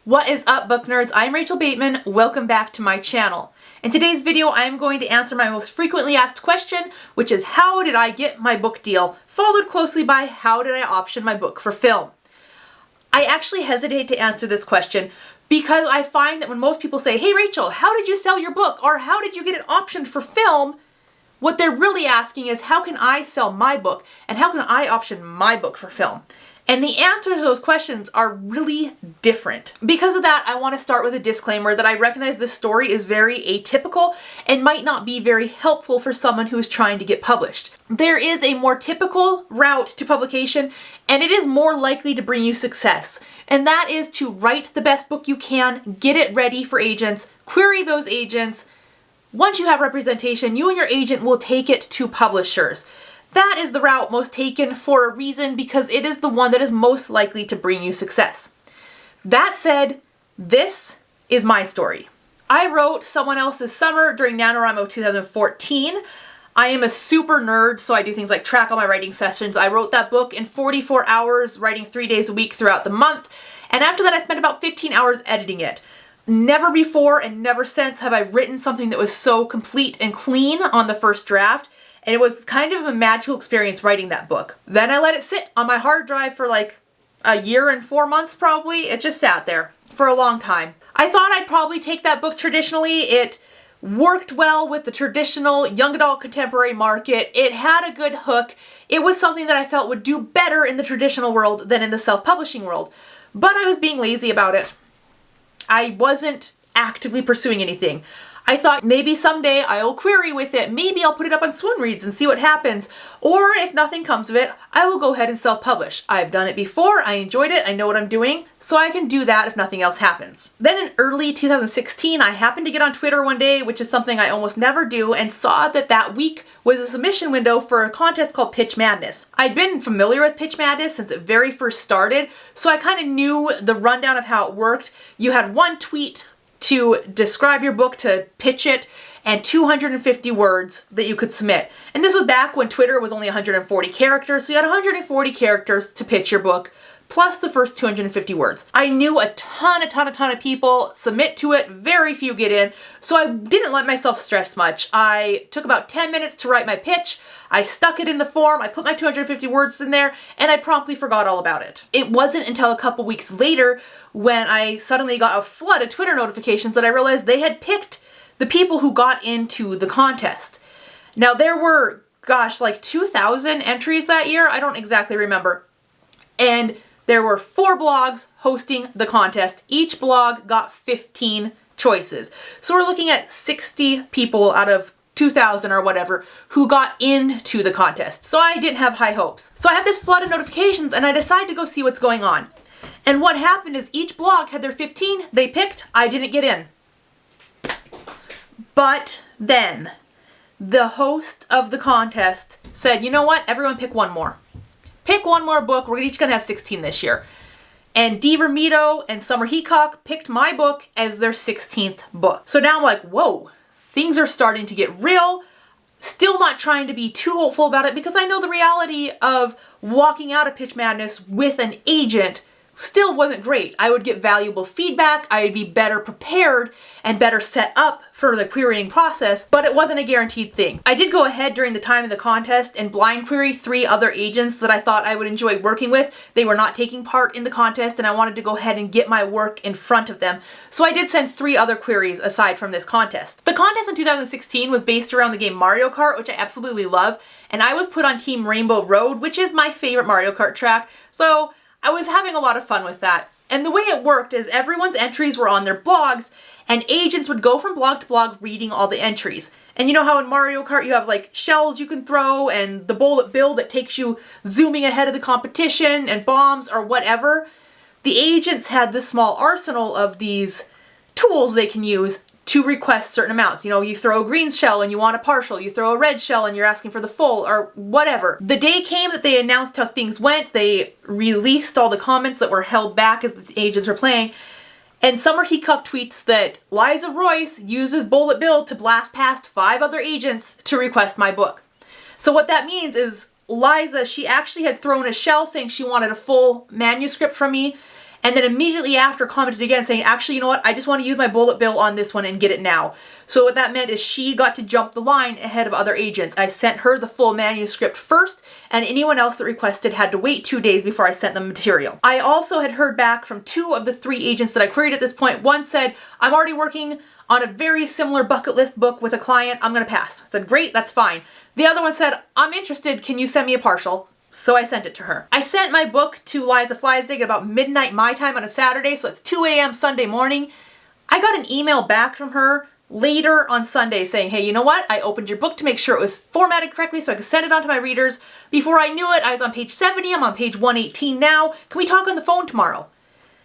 What is up, book nerds? I'm Rachel Bateman. Welcome back to my channel. In today's video, I'm going to answer my most frequently asked question, which is how did I get my book deal, followed closely by how did I option my book for film. I actually hesitate to answer this question because I find that when most people say, hey Rachel, how did you sell your book? Or how did you get it optioned for film? What they're really asking is how can I sell my book and how can I option my book for film? And the answers to those questions are really different. Because of that, I want to start with a disclaimer that I recognize this story is very atypical and might not be very helpful for someone who is trying to get published. There is a more typical route to publication, and it is more likely to bring you success. And that is to write the best book you can, get it ready for agents, query those agents. Once you have representation, you and your agent will take it to publishers. That is the route most taken for a reason because it is the one that is most likely to bring you success. That said, this is my story. I wrote Someone Else's Summer during NaNoWriMo 2014. I am a super nerd, so I do things like track all my writing sessions. I wrote that book in 44 hours, writing 3 days a week throughout the month. And after that, I spent about 15 hours editing it. Never before and never since have I written something that was so complete and clean on the first draft. And it was kind of a magical experience writing that book. Then I let it sit on my hard drive for like a year and 4 months probably. It just sat there for a long time. I thought I'd probably take that book traditionally. It worked well with the traditional young adult contemporary market. It had a good hook. It was something that I felt would do better in the traditional world than in the self-publishing world. But I was being lazy about it. I wasn't actively pursuing anything. I thought maybe someday I'll query with it, maybe I'll put it up on Swoon Reads and see what happens, or if nothing comes of it, I will go ahead and self-publish. I've done it before, I enjoyed it, I know what I'm doing, so I can do that if nothing else happens. Then in early 2016, I happened to get on Twitter one day, which is something I almost never do, and saw that that week was a submission window for a contest called Pitch Madness. I'd been familiar with Pitch Madness since it very first started, so I kind of knew the rundown of how it worked. You had one tweet to describe your book, to pitch it, and 250 words that you could submit. And this was back when Twitter was only 140 characters, so you had 140 characters to pitch your book, plus the first 250 words. I knew a ton of people submit to it, very few get in, so I didn't let myself stress much. I took about 10 minutes to write my pitch, I stuck it in the form, I put my 250 words in there, and I promptly forgot all about it. It wasn't until a couple weeks later when I suddenly got a flood of Twitter notifications that I realized they had picked the people who got into the contest. Now there were, gosh, like 2,000 entries that year, I don't exactly remember. And there were 4 blogs hosting the contest. Each blog got 15 choices. So we're looking at 60 people out of 2,000 or whatever who got into the contest. So I didn't have high hopes. So I have this flood of notifications and I decided to go see what's going on. And what happened is each blog had their 15 they picked. I didn't get in. But then the host of the contest said, you know what? Everyone pick one more. Pick one more book. We're each going to have 16 this year. And Dee Vermito and Summer Heacock picked my book as their 16th book. So now I'm like, whoa, things are starting to get real. Still not trying to be too hopeful about it because I know the reality of walking out of Pitch Madness with an agent still wasn't great. I would get valuable feedback, I'd be better prepared and better set up for the querying process, but it wasn't a guaranteed thing. I did go ahead during the time of the contest and blind query 3 other agents that I thought I would enjoy working with. They were not taking part in the contest and I wanted to go ahead and get my work in front of them. So I did send 3 other queries aside from this contest. The contest in 2016 was based around the game Mario Kart, which I absolutely love, and I was put on Team Rainbow Road, which is my favorite Mario Kart track. So I was having a lot of fun with that. And the way it worked is everyone's entries were on their blogs and agents would go from blog to blog reading all the entries. And you know how in Mario Kart you have like shells you can throw and the bullet bill that takes you zooming ahead of the competition and bombs or whatever? The agents had this small arsenal of these tools they can use to request certain amounts. You know, you throw a green shell and you want a partial, you throw a red shell and you're asking for the full, or whatever. The day came that they announced how things went, they released all the comments that were held back as the agents were playing, and Summer Heacock tweets that Liza Royce uses Bullet Bill to blast past 5 other agents to request my book. So what that means is Liza, she actually had thrown a shell saying she wanted a full manuscript from me, And then immediately after commented again saying, actually, you know what? I just want to use my bullet bill on this one and get it now. So what that meant is she got to jump the line ahead of other agents. I sent her the full manuscript first, and anyone else that requested had to wait 2 days before I sent them material. I also had heard back from 2 of the 3 agents that I queried at this point. One said, I'm already working on a very similar bucket list book with a client. I'm going to pass. I said, great, that's fine. The other one said, I'm interested. Can you send me a partial? So I sent it to her. I sent my book to Liza Fliesig at about midnight my time on a Saturday, so it's 2 a.m. Sunday morning. I got an email back from her later on Sunday saying, hey, you know what? I opened your book to make sure it was formatted correctly so I could send it on to my readers. Before I knew it, I was on page 70. I'm on page 118 now. Can we talk on the phone tomorrow?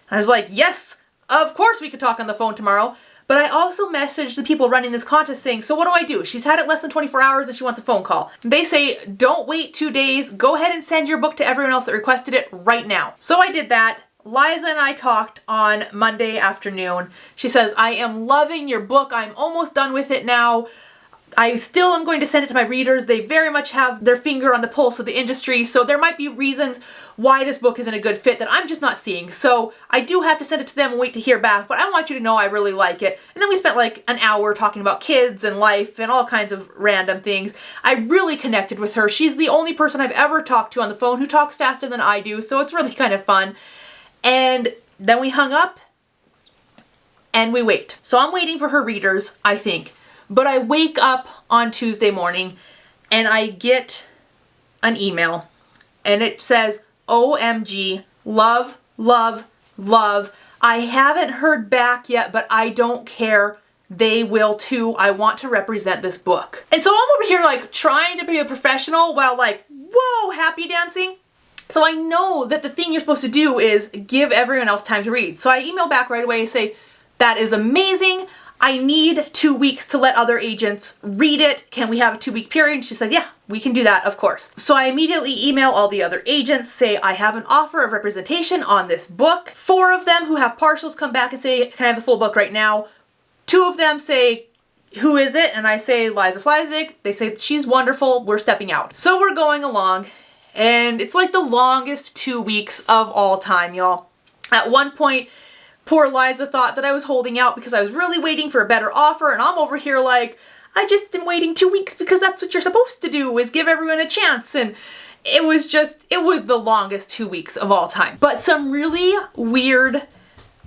And I was like, yes, of course we could talk on the phone tomorrow. But I also messaged the people running this contest saying, so what do I do? She's had it less than 24 hours and she wants a phone call. They say, don't wait 2 days. Go ahead and send your book to everyone else that requested it right now. So I did that. Liza and I talked on Monday afternoon. She says, I am loving your book. I'm almost done with it now. I still am going to send it to my readers. They very much have their finger on the pulse of the industry, so there might be reasons why this book isn't a good fit that I'm just not seeing. So I do have to send it to them and wait to hear back, but I want you to know I really like it. And then we spent like an hour talking about kids and life and all kinds of random things. I really connected with her. She's the only person I've ever talked to on the phone who talks faster than I do, so it's really kind of fun. And then we hung up and we wait. So I'm waiting for her readers, I think. But I wake up on Tuesday morning and I get an email and it says, OMG, love, love, love. I haven't heard back yet, but I don't care. They will too. I want to represent this book. And so I'm over here like trying to be a professional while like, whoa, happy dancing. So I know that the thing you're supposed to do is give everyone else time to read. So I email back right away and say, that is amazing. I need 2 weeks to let other agents read it. Can we have a 2-week period? And she says, yeah, we can do that, of course. So I immediately email all the other agents, say I have an offer of representation on this book. 4 of them who have partials come back and say, can I have the full book right now? 2 of them say, who is it? And I say, Liza Fliesig. They say, she's wonderful, we're stepping out. So we're going along, and it's like the longest 2 weeks of all time, y'all. At one point, poor Liza thought that I was holding out because I was really waiting for a better offer, and I'm over here like, I just been waiting 2 weeks because that's what you're supposed to do, is give everyone a chance. And it was the longest 2 weeks of all time. But some really weird,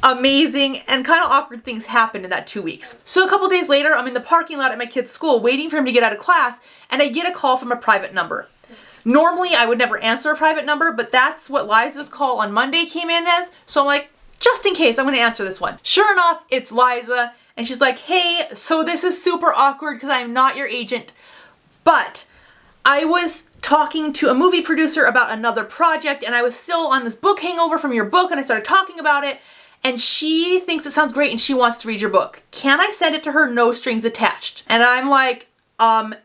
amazing, and kind of awkward things happened in that 2 weeks. So a couple days later, I'm in the parking lot at my kid's school waiting for him to get out of class, and I get a call from a private number. Normally, I would never answer a private number, but that's what Lizas Call on Monday came in as, so I'm like, just in case, I'm going to answer this one. Sure enough, it's Liza, and she's like, hey, so this is super awkward because I'm not your agent, but I was talking to a movie producer about another project, and I was still on this book hangover from your book, and I started talking about it, and she thinks it sounds great, and she wants to read your book. Can I send it to her, no strings attached? And I'm like,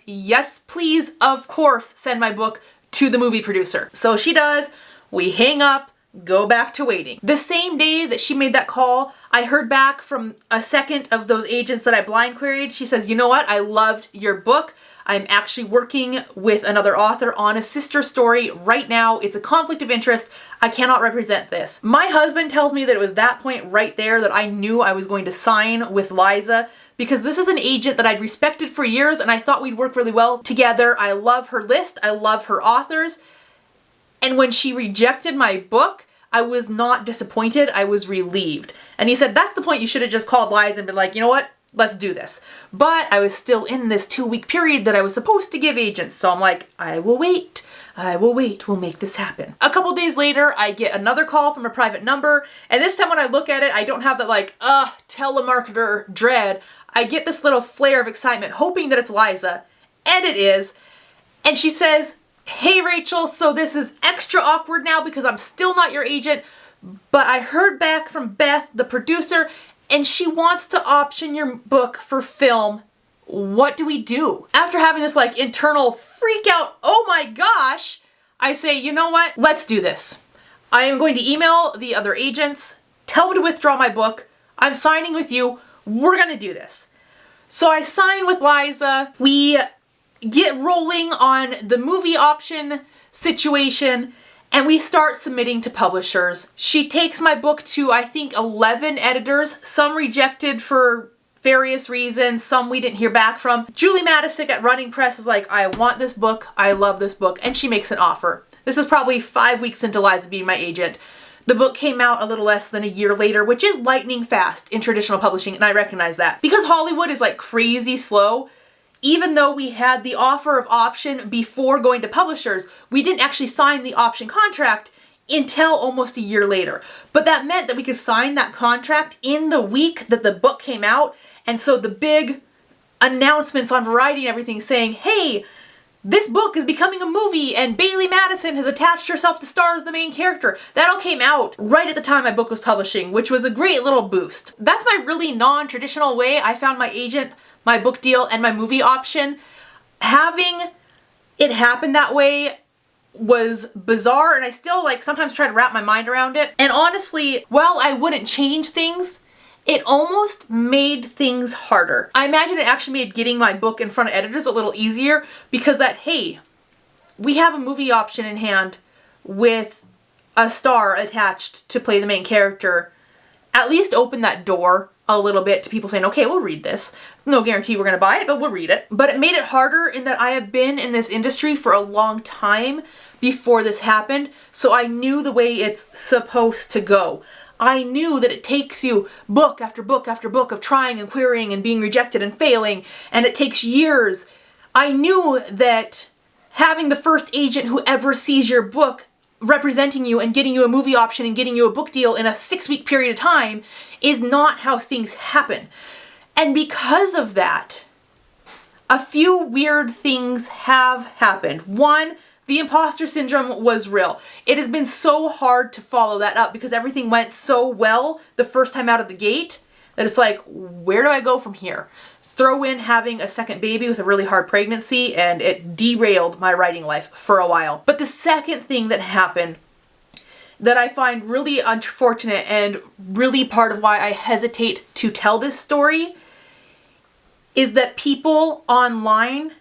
yes, please, of course, send my book to the movie producer. So she does. We hang up. Go back to waiting. The same day that she made that call, I heard back from a second of those agents that I blind queried. She says, you know what? I loved your book. I'm actually working with another author on a sister story right now. It's a conflict of interest. I cannot represent this. My husband tells me that it was that point right there that I knew I was going to sign with Liza, because this is an agent that I'd respected for years and I thought we'd work really well together. I love her list. I love her authors. And when she rejected my book, I was not disappointed, I was relieved. And he said, that's the point, you should have just called Liza and been like, you know what, let's do this. But I was still in this 2-week period that I was supposed to give agents, so I'm like, I will wait, we'll make this happen. A couple days later, I get another call from a private number, and this time when I look at it, I don't have that like, telemarketer dread. I get this little flare of excitement, hoping that it's Liza, and it is, and she says, hey Rachel, so this is extra awkward now because I'm still not your agent, but I heard back from Beth, the producer, and she wants to option your book for film. What do we do? After having this like internal freak out, oh my gosh, I say, you know what? Let's do this. I am going to email the other agents, tell them to withdraw my book. I'm signing with you. We're gonna do this. So I sign with Liza. We get rolling on the movie option situation, and we start submitting to publishers. She takes my book to, I think, 11 editors, some rejected for various reasons, some we didn't hear back from. Julie Madisick at Running Press is like, I want this book, I love this book, and she makes an offer. This is probably 5 weeks into Liza being my agent. The book came out a little less than a year later, which is lightning fast in traditional publishing, and I recognize that. Because Hollywood is like crazy slow, even though we had the offer of option before going to publishers, we didn't actually sign the option contract until almost a year later. But that meant that we could sign that contract in the week that the book came out, and so the big announcements on Variety and everything saying, hey, this book is becoming a movie and Bailey Madison has attached herself to star as the main character. That all came out right at the time my book was publishing, which was a great little boost. That's my really non-traditional way I found my agent, my book deal, and my movie option. Having it happen that way was bizarre, and I still sometimes try to wrap my mind around it. And honestly, while I wouldn't change things, it almost made things harder. I imagine it actually made getting my book in front of editors a little easier because hey, we have a movie option in hand with a star attached to play the main character. At least open that door a little bit to people saying, okay, we'll read this. No guarantee we're gonna buy it, but we'll read it. But it made it harder in that I have been in this industry for a long time before this happened, so I knew the way it's supposed to go. I knew that it takes you book after book after book of trying and querying and being rejected and failing, and it takes years. I knew that having the first agent who ever sees your book representing you and getting you a movie option and getting you a book deal in a 6-week period of time is not how things happen. And because of that, a few weird things have happened. One, the imposter syndrome was real. It has been so hard to follow that up because everything went so well the first time out of the gate that it's like, where do I go from here? Throw in having a second baby with a really hard pregnancy, and it derailed my writing life for a while. But the second thing that happened that I find really unfortunate and really part of why I hesitate to tell this story is that people online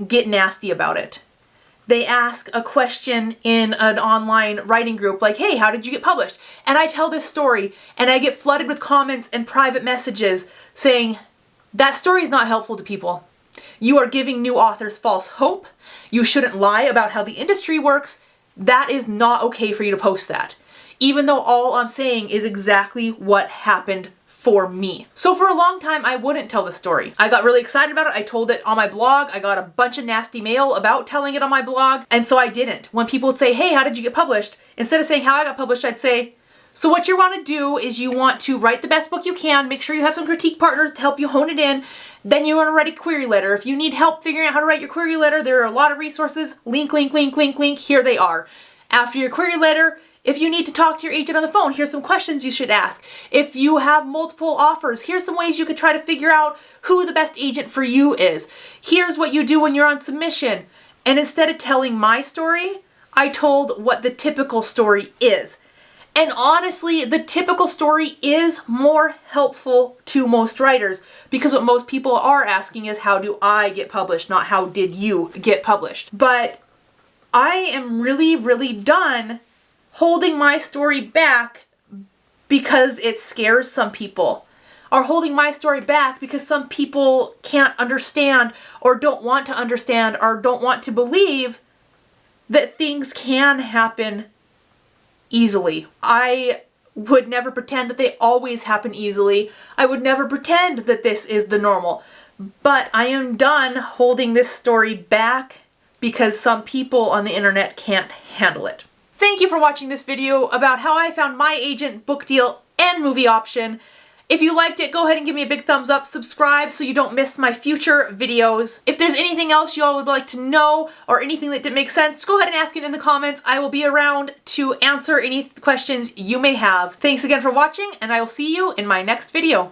get nasty about it. They ask a question in an online writing group like, hey, how did you get published? And I tell this story and I get flooded with comments and private messages saying, that story is not helpful to people. You are giving new authors false hope. You shouldn't lie about how the industry works. That is not okay for you to post that. Even though all I'm saying is exactly what happened for me. So for a long time, I wouldn't tell the story. I got really excited about it. I told it on my blog. I got a bunch of nasty mail about telling it on my blog. And so I didn't. When people would say, hey, how did you get published? Instead of saying how I got published, I'd say, so what you want to do is you want to write the best book you can, make sure you have some critique partners to help you hone it in, then you want to write a query letter. If you need help figuring out how to write your query letter, there are a lot of resources. Link, link, link, link, link. Here they are. After your query letter, if you need to talk to your agent on the phone, here's some questions you should ask. If you have multiple offers, here's some ways you could try to figure out who the best agent for you is. Here's what you do when you're on submission. And instead of telling my story, I told what the typical story is. And honestly, the typical story is more helpful to most writers because what most people are asking is, how do I get published, not how did you get published? But I am really, really done holding my story back because it scares some people, or holding my story back because some people can't understand or don't want to understand or don't want to believe that things can happen easily. I would never pretend that they always happen easily. I would never pretend that this is the normal. But I am done holding this story back because some people on the internet can't handle it. Thank you for watching this video about how I found my agent, book deal, and movie option. If you liked it, go ahead and give me a big thumbs up, subscribe so you don't miss my future videos. If there's anything else you all would like to know or anything that didn't make sense, go ahead and ask it in the comments. I will be around to answer any questions you may have. Thanks again for watching, and I will see you in my next video.